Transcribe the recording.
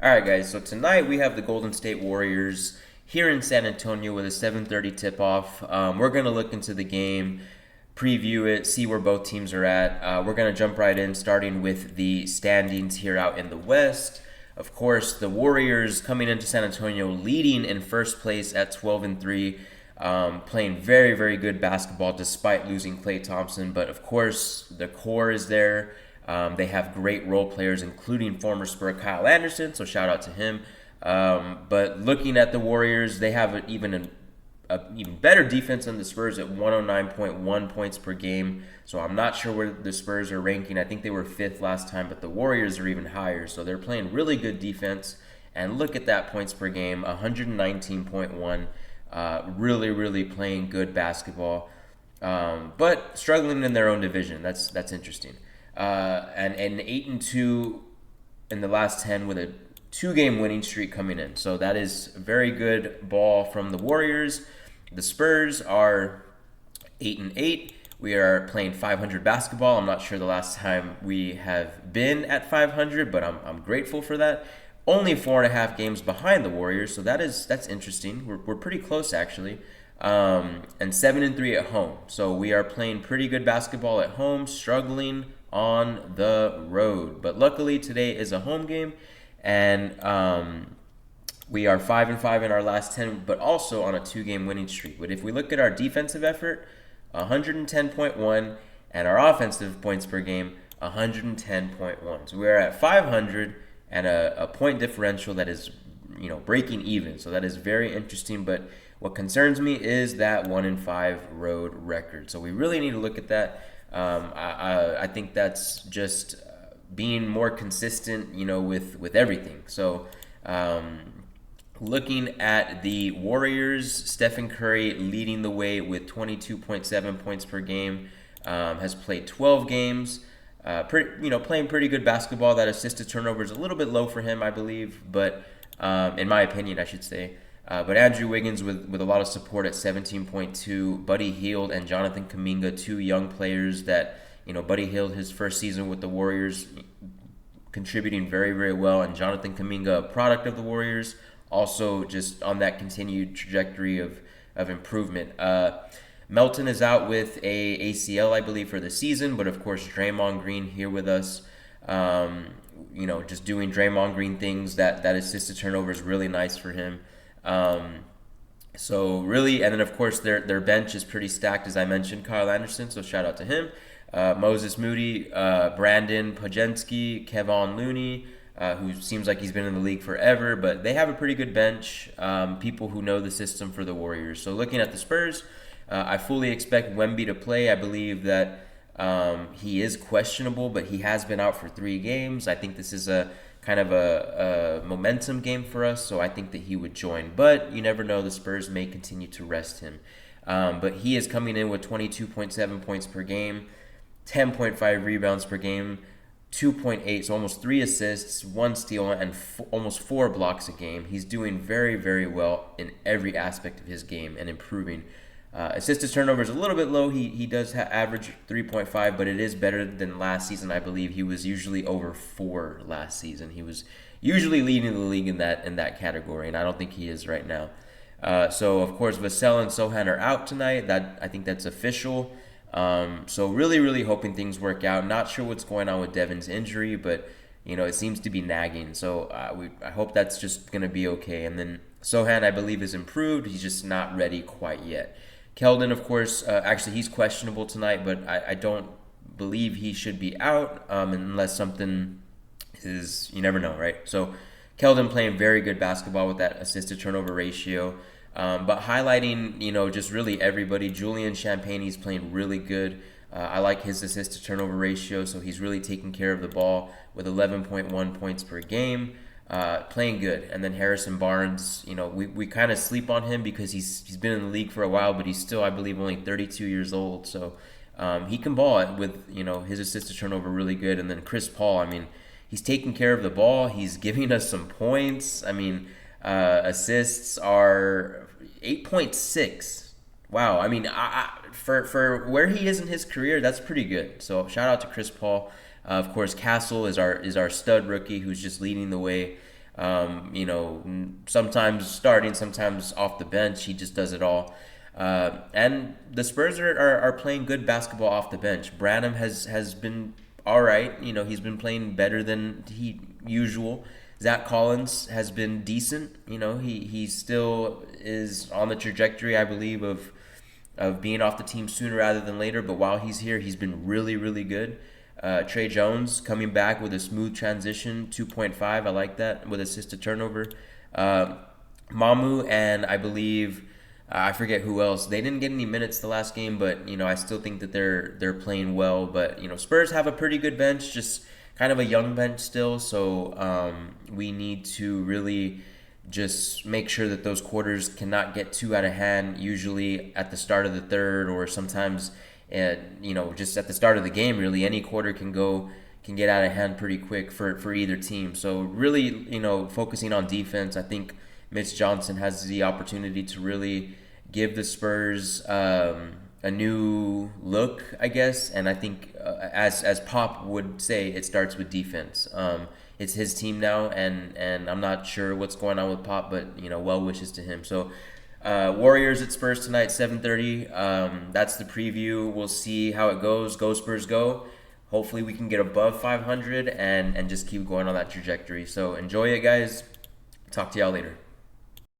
All right, guys. So tonight we have the Golden State Warriors here in San Antonio with a 7:30 tip-off. We're gonna look into the game, preview it, see where both teams are at. We're gonna jump right in, starting with the standings here out in the West. Of course, the Warriors coming into San Antonio leading in first place at 12-3, playing very, very good basketball despite losing Klay Thompson. But of course, the core is there. They have great role players, including former Spur Kyle Anderson, so shout out to him. But looking at the Warriors, they have a even better defense than the Spurs at 109.1 points per game. So I'm not sure where the Spurs are ranking. I think they were fifth last time, but the Warriors are even higher. So they're playing really good defense. And look at that points per game, 119.1. Really, really playing good basketball, but struggling in their own division. That's interesting. And 8-2 in the last 10 with a 2-game winning streak coming in. So that is very good ball from the Warriors. The Spurs are 8-8. We are playing 500 basketball. I'm not sure the last time we have been at 500, but I'm grateful for that. Only 4.5 games behind the Warriors, so that's interesting. We're pretty close actually. And 7-3 at home. So we are playing pretty good basketball at home, struggling on the road. But luckily today is a home game, and we are 5-5 in our last 10, but also on a 2-game winning streak. But if we look at our defensive effort, 110.1, and our offensive points per game, 110.1. So we are at 500 and a point differential that is, breaking even. So that is very interesting. But what concerns me is that 1-5 road record. So we really need to look at that. I think that's just being more consistent, with everything. So looking at the Warriors, Stephen Curry leading the way with 22.7 points per game, has played 12 games. Playing pretty good basketball. That assist to turnover is a little bit low for him, I believe, but in my opinion, I should say. But Andrew Wiggins with a lot of support at 17.2. Buddy Hield and Jonathan Kuminga, two young players that, Buddy Hield, his first season with the Warriors, contributing very, very well, and Jonathan Kuminga, a product of the Warriors, also just on that continued trajectory of improvement. Melton is out with a ACL, I believe, for the season, but of course Draymond Green here with us. Just doing Draymond Green things. That assist to turnover is really nice for him. So really, and then of course their bench is pretty stacked, as I mentioned. Kyle Anderson, so shout out to him. Moses Moody, Brandon Podjenski, Kevon Looney, who seems like he's been in the league forever, but they have a pretty good bench. People who know the system for the Warriors. So looking at the Spurs, I fully expect Wemby to play. I believe that he is questionable, but he has been out for 3 games. I think this is a kind of a momentum game for us, so I think that he would join. But you never know, the Spurs may continue to rest him. But he is coming in with 22.7 points per game, 10.5 rebounds per game, 2.8, so almost 3 assists, 1 steal, and almost 4 blocks a game. He's doing very, very well in every aspect of his game and improving. Assist to turnover is a little bit low. He does average 3.5, but it is better than last season. I believe he was usually over 4 last season. He was usually leading the league in that category, and I don't think he is right now. So of course Vassell and Sochan are out tonight. I think that's official. So really, really hoping things work out. Not sure what's going on with Devin's injury, but it seems to be nagging. So I hope that's just gonna be okay. And then Sochan, I believe, is improved. He's just not ready quite yet. Keldon, of course, actually he's questionable tonight, but I don't believe he should be out unless something is, you never know, right? So Keldon playing very good basketball with that assist to turnover ratio. But highlighting, just really everybody. Julian Champagne's playing really good. I like his assist to turnover ratio, so he's really taking care of the ball with 11.1 points per game. Playing good. And then Harrison Barnes, we kind of sleep on him because he's been in the league for a while, but he's still, I believe, only 32 years old. So he can ball it with, his assist to turnover really good. And then Chris Paul, he's taking care of the ball. He's giving us some points. Assists are 8.6. Wow. For where he is in his career, that's pretty good. So shout out to Chris Paul. Of course, Castle is our stud rookie who's just leading the way. Sometimes starting, sometimes off the bench. He just does it all. And the Spurs are playing good basketball off the bench. Branham has been all right. He's been playing better than he usual. Zach Collins has been decent. He still is on the trajectory, I believe, of being off the team sooner rather than later. But while he's here, he's been really, really good. Trey Jones coming back with a smooth transition, 2.5. I like that, with assist to turnover. Mamu and I believe I forget who else. They didn't get any minutes the last game, but I still think that they're playing well. But Spurs have a pretty good bench, just kind of a young bench still. So we need to really just make sure that those quarters cannot get too out of hand. Usually at the start of the third, or sometimes just at the start of the game. Really, any quarter can get out of hand pretty quick for either team. So really, focusing on defense. I think Mitch Johnson has the opportunity to really give the Spurs a new look, I guess. And I think, as Pop would say, it starts with defense. It's his team now, and I'm not sure what's going on with Pop, but well wishes to him. So Warriors at Spurs tonight, 7:30. That's the preview. We'll see how it goes. Go Spurs, go! Hopefully we can get above 500 and just keep going on that trajectory. So enjoy it, guys. Talk to y'all later.